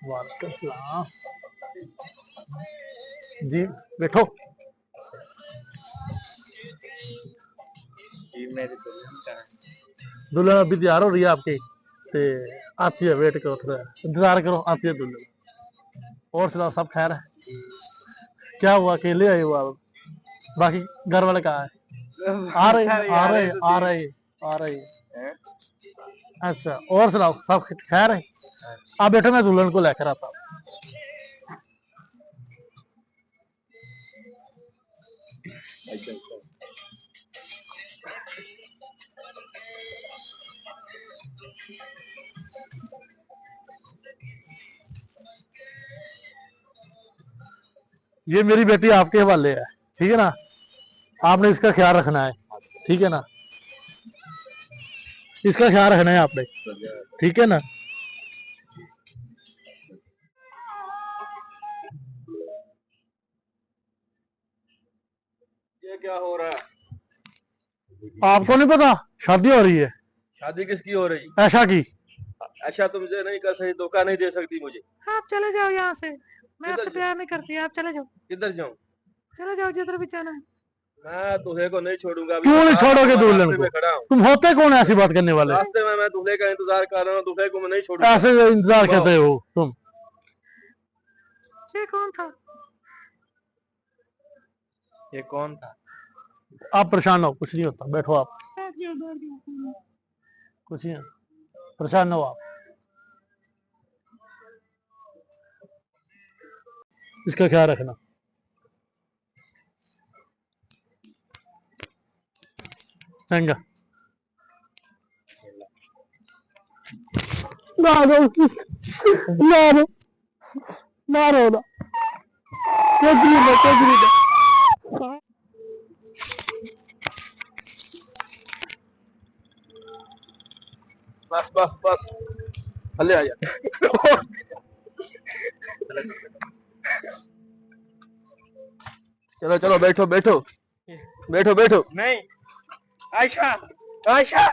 वालेकुम सलाम। जी बैठो। दुल्हन अभी तैयार हो रही है आपकी, ते आती है, वेट करो, थोड़ा इंतजार करो, आती है दुल्हन। और सुनाओ, सब खैर है? क्या हुआ, अकेले आए हो आप? बाकी घर वाले कहाँ है? आ रहे आ रहे आ रहे आ रहे। अच्छा, और सुनाओ, सब खैर है? आप बैठो, मैं दुल्हन को लेकर आता हूँ। ये मेरी बेटी आपके हवाले है, ठीक है ना? आपने इसका ख्याल रखना है, ठीक है ना? इसका ख्याल रखना है आपने, ठीक है ना? ये क्या हो रहा है? आपको नहीं पता शादी हो रही है? शादी किसकी हो रही? ऐशा की। अच्छा, तुमसे नहीं कर सकती, धोखा नहीं दे सकती मुझे। आप चले जाओ यहाँ से, मैं आपसे किधर प्यार नहीं करती, आप चले जाओ। किधर जाऊं? चले जाओ जिधर भी जाना है। मैं दूल्हे को नहीं छोड़ूगा। अभी क्यों नहीं तो छोड़ोगे दुल्हन रास्ते को? में खड़ा हूं। तुम होते कौन है ऐसी बात करने वाले? रास्ते में मैं दूल्हे का इंतजार कर रहा हूँ, दूल्हे को मैं नहीं छोड़ूंगा। ऐसे इंतजार करते हो तुम? ये कौन था? ये कौन था? आप परेशान हो, कुछ नहीं होता, बैठो आप। बैठ जाओ, बैठ जाओ। कुछ नहीं, परेशान हो आप। इसका ख्याल रखना। चंगा ना रो ना रो ना रो ना, कुछ नहीं। बस बस बस, भले आ जा। चलो चलो, बैठो बैठो बैठो बैठो। नहीं, आयशा आयशा।